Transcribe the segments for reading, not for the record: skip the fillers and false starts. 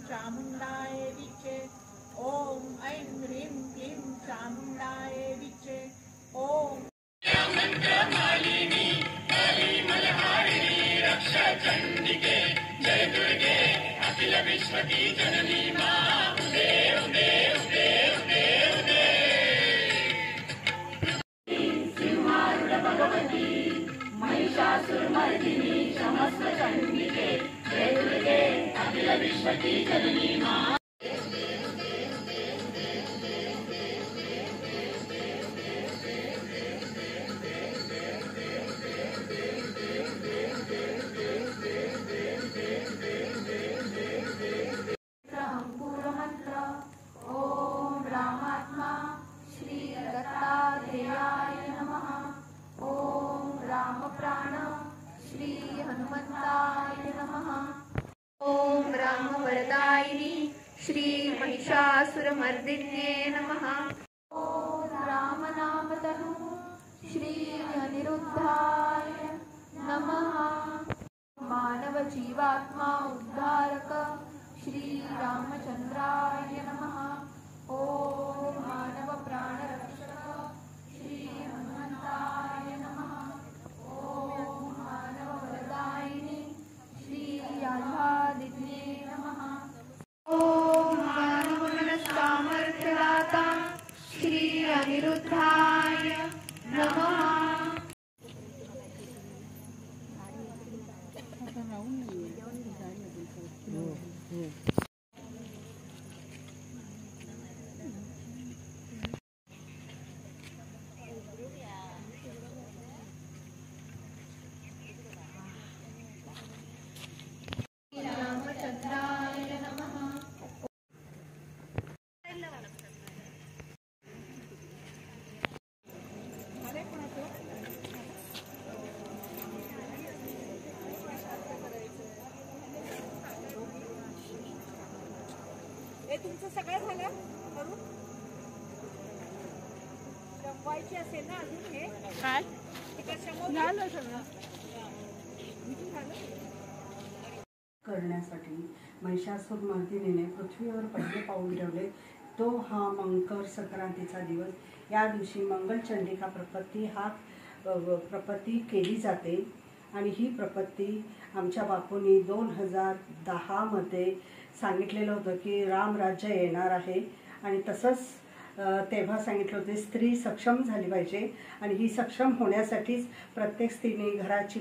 चामुंडाय विचे। ओम ऐं ह्रीं क्लीं चामुंडाय विचे। ओम मंत्रमालिनी हरिमलहारिणी रक्षा चंडिके जय दुर्गे अखिल विश्व की जननी मां उदे उदे उदे उदे उदे। सिंहारूढ़ भगवती महिषासुरमर्दिनी समस्त चंडिके जय दुर्गे अखिल विश्व की जननी मां। ओम राम वरदायिनी श्री महिषासुरमर्दिन्ये नमः। ओम राम नाम तनु श्री अनिरुद्धाय नमः। मानव जीवात्मा उद्धारक श्री रामचंद्राय नमः। ओम मानव प्राण रक्षक श्री हनुमंताय नमः। ओम मानव वरदायिनी श्री आह्लादिन्ये नमः। ओम मानव मन सामर्थ्यदाता श्री अनिरुद्धाय नमः। रामचंद्राय नमः। हे तुमचं सगळं झालं करून रंगवायची असेल ना अजून हे काय झालं सगळं करण्यासाठी महिषासुरमर्दिनीने पृथ्वीवर पहिले पाऊल ठेवले तो हा मकर संक्रांतीचा दिवस। या दिवशी मंगलचंडिका प्रपत्ती केली जाते आणि ही प्रपत्ती आमच्या बापूंनी 2010 सांगितलेलं होतं की रामराज्य येणार आहे आणि तसंच तेव्हा सांगितलं होते स्त्री सक्षम झाली पाहिजे आणि ही सक्षम होण्यासाठीच प्रत्येक स्त्रीने घराची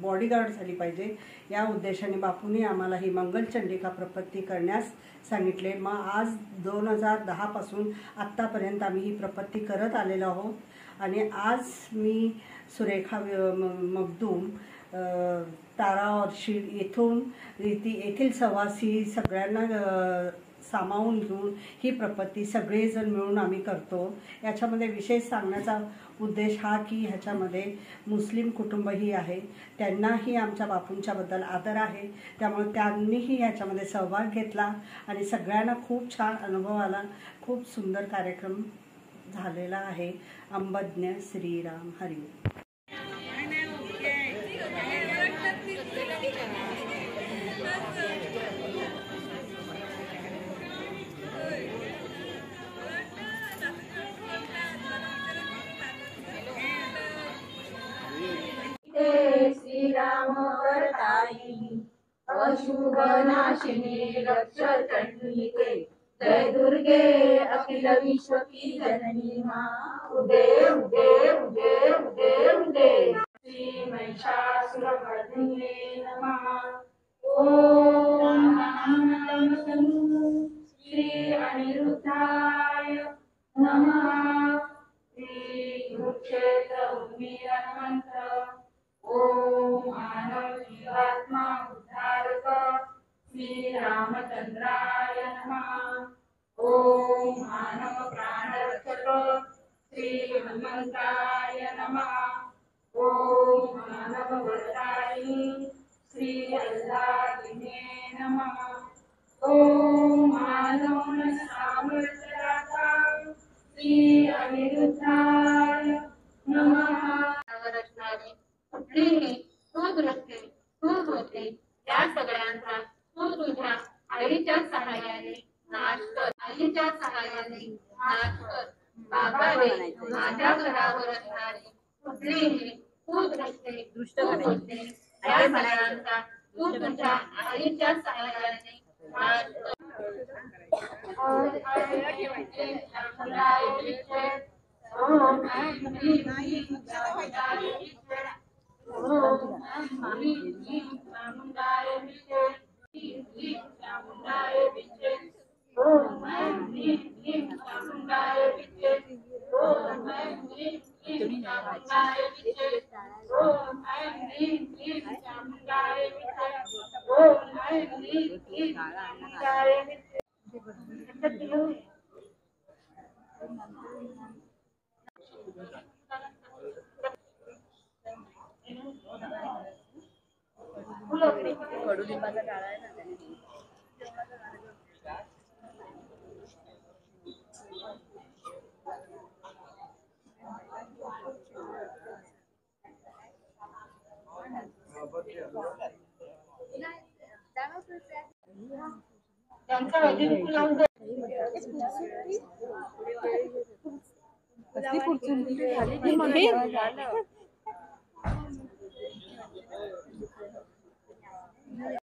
बॉडीगार्ड झाली पाहिजे। या उद्देशाने बापूंनी आम्हाला ही मंगलचंडिका प्रपत्ती करण्यास सांगितले। मग आज 2010 पासून आत्तापर्यंत आम्ही ही प्रपत्ती करत आलेलो आहोत आणि आज मी सुरेखा मगदूम तारा ऑर्चिड येथील सवासी सगळ्यांना सामावून घेऊन ही प्रपत्ती सगळेजण मिळून आम्ही करतो। याच्यामध्ये विशेष सांगण्याचा उद्देश हा की ह्याच्यामध्ये मुस्लिम कुटुंबही आहे, त्यांनाही आमच्या बापूंच्याबद्दल आदर आहे, त्यामुळे त्यांनीही ह्याच्यामध्ये सहभाग घेतला आणि सगळ्यांना खूप छान अनुभव आला। खूप सुंदर कार्यक्रम झालेला आहे। अंबज्ञ श्रीराम हरी। श्रीराम वरदायिनी अशुभ नाशिनी रक्षा चंडिके जय दुर्गे अखिल विश्व की जननी मां उदे उदे उदे उदे उदे। श्री महिषासुरमर्दिन्ये नमः। ओम नाम तनु श्री अनिरुद्धाय नमः। श्री कुरुक्षेत्र उन्मीलनमंत्र। ओम मानव जीवात्मा उद्धारक श्री रामचंद्राय नमः। ओम मानव प्राण रक्षक श्री हनुमंताय नमः। ओम मानव वरदायिनी श्री आह्लादिन्ये नमः। ओम मानव सामर्थ्यदाता श्री अनिरुद्धाय नमः। नवरत्नाने कुठलीही सुदृष्टी सुबुद्धी या सगळ्यांचा सुसुद्धा माझ्या घरावर असणारी कुठलीही कुदृष्टी कुबुद्धी या सगळ्यांचा तू तुझ्या आईच्या सहाय्याने नाश कर. ओम ऐं क्लीं चामुंडाय विद्महे. ओम ऐं क्लीं चामुंडाय विद्महे. ओम ऐं क्लीं चामुंडाय विद्महे. क्लीं चामुंडाय विद्महे. ओम ऐं क्लीं चामुंडाय विद्महे. ओम ऐं क्लीं चामुंडाय विद्महे. ओम ऐं क्लीं चामुंडाय विद्महे. ओम ऐं क्लीं चामुंडाय विद्महे. कडुलिंबाचा डाळा आहे ना त्याने. त्यांचा वैदिक लावून कसली पुरचुंडी झाली.